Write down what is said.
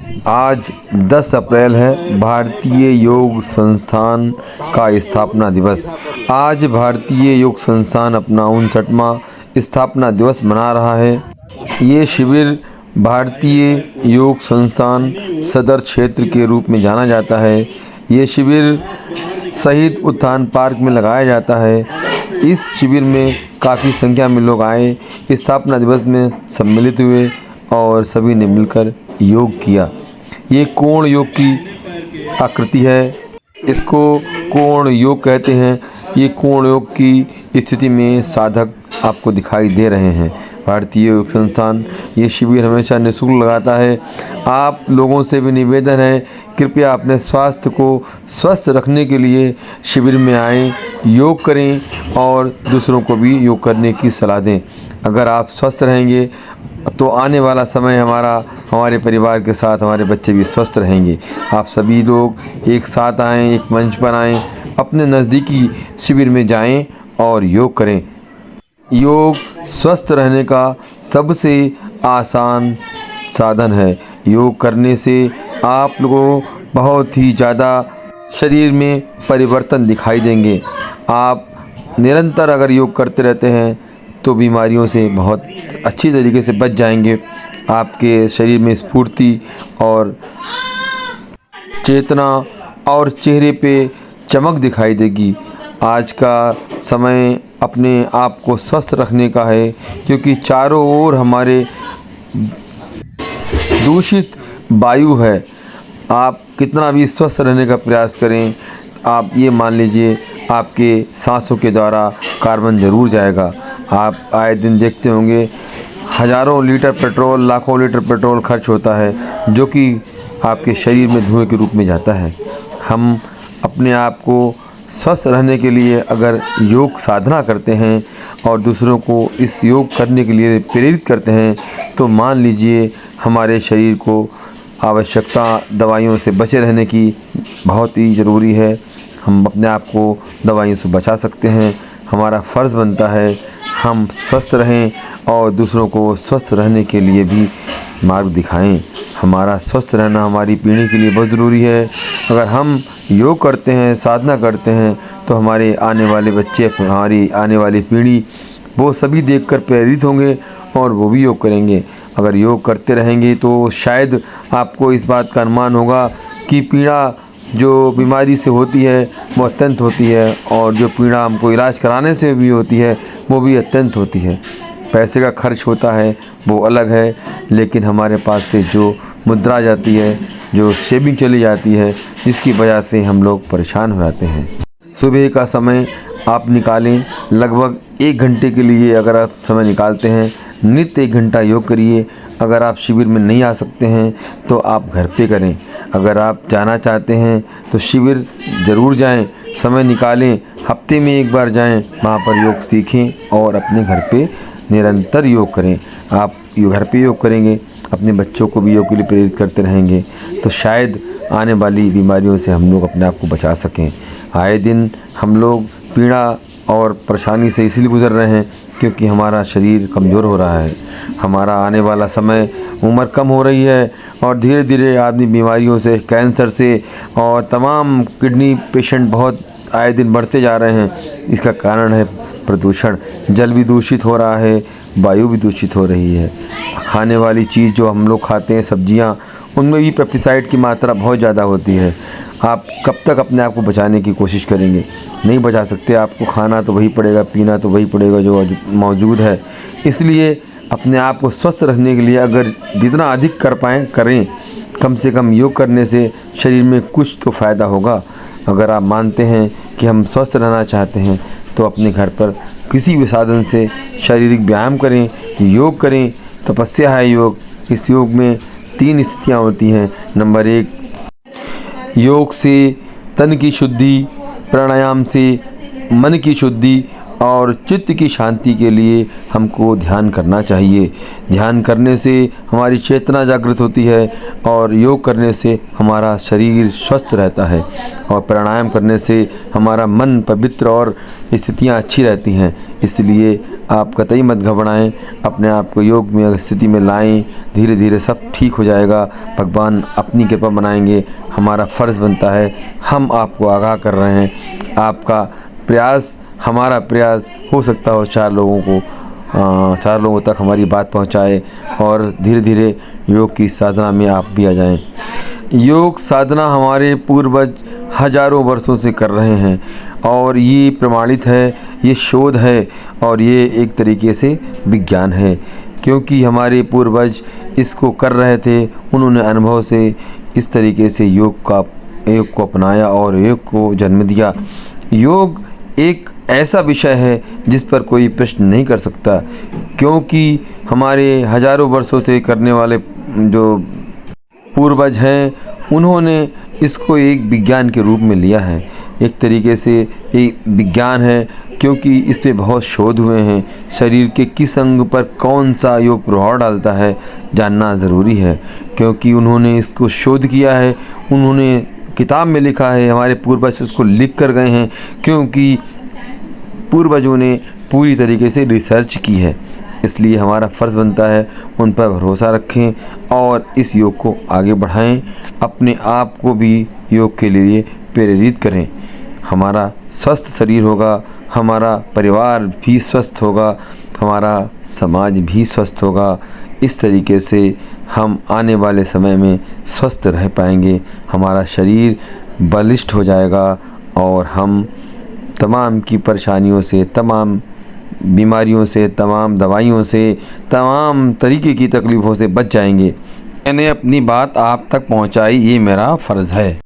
आज 10 अप्रैल है, भारतीय योग संस्थान का स्थापना दिवस। आज भारतीय योग संस्थान अपना 59वां स्थापना दिवस मना रहा है। ये शिविर भारतीय योग संस्थान सदर क्षेत्र के रूप में जाना जाता है। ये शिविर शहीद उत्थान पार्क में लगाया जाता है। इस शिविर में काफ़ी संख्या में लोग आए, स्थापना दिवस में सम्मिलित हुए और सभी ने मिलकर योग किया। ये कोण योग की आकृति है, इसको कोण योग कहते हैं। ये कोण योग की स्थिति में साधक आपको दिखाई दे रहे हैं। भारतीय योग संस्थान ये शिविर हमेशा निःशुल्क लगाता है। आप लोगों से भी निवेदन है, कृपया अपने स्वास्थ्य को स्वस्थ रखने के लिए शिविर में आएँ, योग करें और दूसरों को भी योग करने की सलाह दें। अगर आप स्वस्थ रहेंगे तो आने वाला समय हमारे परिवार के साथ हमारे बच्चे भी स्वस्थ रहेंगे। आप सभी लोग एक साथ आएँ, एक मंच पर आएँ, अपने नज़दीकी शिविर में जाएं और योग करें। योग स्वस्थ रहने का सबसे आसान साधन है। योग करने से आप लोगों को बहुत ही ज़्यादा शरीर में परिवर्तन दिखाई देंगे। आप निरंतर अगर योग करते रहते हैं तो बीमारियों से बहुत अच्छी तरीके से बच जाएंगे। आपके शरीर में स्फूर्ति और चेतना और चेहरे पे चमक दिखाई देगी। आज का समय अपने आप को स्वस्थ रखने का है, क्योंकि चारों ओर हमारे दूषित वायु है। आप कितना भी स्वस्थ रहने का प्रयास करें, आप ये मान लीजिए आपके सांसों के द्वारा कार्बन ज़रूर जाएगा। आप आए दिन देखते होंगे हज़ारों लीटर पेट्रोल, लाखों लीटर पेट्रोल खर्च होता है, जो कि आपके शरीर में धुएं के रूप में जाता है। हम अपने आप को स्वस्थ रहने के लिए अगर योग साधना करते हैं और दूसरों को इस योग करने के लिए प्रेरित करते हैं, तो मान लीजिए हमारे शरीर को आवश्यकता दवाइयों से बचे रहने की बहुत ही ज़रूरी है। हम अपने आप को दवाइयों से बचा सकते हैं। हमारा फ़र्ज़ बनता है हम स्वस्थ रहें और दूसरों को स्वस्थ रहने के लिए भी मार्ग दिखाएं। हमारा स्वस्थ रहना हमारी पीढ़ी के लिए बहुत ज़रूरी है। अगर हम योग करते हैं, साधना करते हैं, तो हमारे आने वाले बच्चे, हमारी आने वाली पीढ़ी, वो सभी देखकर प्रेरित होंगे और वो भी योग करेंगे। अगर योग करते रहेंगे तो शायद आपको इस बात का अनुमान होगा कि पीड़ा जो बीमारी से होती है वो अत्यंत होती है, और जो पीड़ा हमको इलाज कराने से भी होती है वो भी अत्यंत होती है। पैसे का खर्च होता है वो अलग है, लेकिन हमारे पास से जो मुद्रा जाती है, जो सेविंग चली जाती है, जिसकी वजह से हम लोग परेशान हो जाते हैं। सुबह का समय आप निकालें, लगभग 1 घंटे के लिए अगर आप समय निकालते हैं, नित्य 1 घंटा योग करिए। अगर आप शिविर में नहीं आ सकते हैं तो आप घर पे करें। अगर आप जाना चाहते हैं तो शिविर ज़रूर जाएं, समय निकालें, हफ्ते में 1 बार जाएं, वहाँ पर योग सीखें और अपने घर पे निरंतर योग करें। आप घर पे योग करेंगे, अपने बच्चों को भी योग के लिए प्रेरित करते रहेंगे, तो शायद आने वाली बीमारियों से हम लोग अपने आप को बचा सकें। आए दिन हम लोग पीड़ा और परेशानी से इसलिए गुज़र रहे हैं क्योंकि हमारा शरीर कमज़ोर हो रहा है। हमारा आने वाला समय, उम्र कम हो रही है और धीरे धीरे आदमी बीमारियों से, कैंसर से और तमाम किडनी पेशेंट बहुत आए दिन बढ़ते जा रहे हैं। इसका कारण है प्रदूषण। जल भी दूषित हो रहा है, वायु भी दूषित हो रही है। खाने वाली चीज़ जो हम लोग खाते हैं, सब्जियां, उनमें भी पेस्टिसाइड की मात्रा बहुत ज़्यादा होती है। आप कब तक अपने आप को बचाने की कोशिश करेंगे? नहीं बचा सकते। आपको खाना तो वही पड़ेगा, पीना तो वही पड़ेगा जो मौजूद है। इसलिए अपने आप को स्वस्थ रखने के लिए अगर जितना अधिक कर पाएँ करें। कम से कम योग करने से शरीर में कुछ तो फ़ायदा होगा। अगर आप मानते हैं कि हम स्वस्थ रहना चाहते हैं तो अपने घर पर किसी भी साधन से शारीरिक व्यायाम करें, योग करें। तपस्या है योग। इस योग में 3 स्थितियाँ होती हैं। नंबर 1, योग से तन की शुद्धि, प्राणायाम से मन की शुद्धि और चित्त की शांति के लिए हमको ध्यान करना चाहिए। ध्यान करने से हमारी चेतना जागृत होती है और योग करने से हमारा शरीर स्वस्थ रहता है और प्राणायाम करने से हमारा मन पवित्र और स्थितियाँ अच्छी रहती हैं। इसलिए आप कतई मत घबराएं, अपने आप को योग में स्थिति में लाएं। धीरे धीरे सब ठीक हो जाएगा। भगवान अपनी कृपा बनाएंगे। हमारा फ़र्ज़ बनता है, हम आपको आगाह कर रहे हैं। आपका प्रयास, हमारा प्रयास हो सकता हो चार लोगों तक हमारी बात पहुंचाए और धीरे धीरे योग की साधना में आप भी आ जाएं। योग साधना हमारे पूर्वज हजारों वर्षों से कर रहे हैं और ये प्रमाणित है, ये शोध है और ये एक तरीके से विज्ञान है, क्योंकि हमारे पूर्वज इसको कर रहे थे। उन्होंने अनुभव से इस तरीके से योग को अपनाया और योग को जन्म दिया। योग एक ऐसा विषय है जिस पर कोई प्रश्न नहीं कर सकता, क्योंकि हमारे हजारों वर्षों से करने वाले जो पूर्वज हैं, उन्होंने इसको एक विज्ञान के रूप में लिया है। एक तरीके से एक विज्ञान है, क्योंकि इस पे बहुत शोध हुए हैं। शरीर के किस अंग पर कौन सा योग प्रभाव डालता है जानना ज़रूरी है, क्योंकि उन्होंने इसको शोध किया है। उन्होंने किताब में लिखा है, हमारे पूर्वज इसको लिख कर गए हैं, क्योंकि पूर्वजों ने पूरी तरीके से रिसर्च की है। इसलिए हमारा फ़र्ज़ बनता है उन पर भरोसा रखें और इस योग को आगे बढ़ाएं। अपने आप को भी योग के लिए प्रेरित करें। हमारा स्वस्थ शरीर होगा, हमारा परिवार भी स्वस्थ होगा, हमारा समाज भी स्वस्थ होगा। इस तरीके से हम आने वाले समय में स्वस्थ रह पाएंगे। हमारा शरीर बलिष्ठ हो जाएगा और हम तमाम की परेशानियों से, तमाम बीमारियों से, तमाम दवाइयों से, तमाम तरीके की तकलीफ़ों से बच जाएंगे। मैंने अपनी बात आप तक पहुंचाई, ये मेरा फ़र्ज़ है।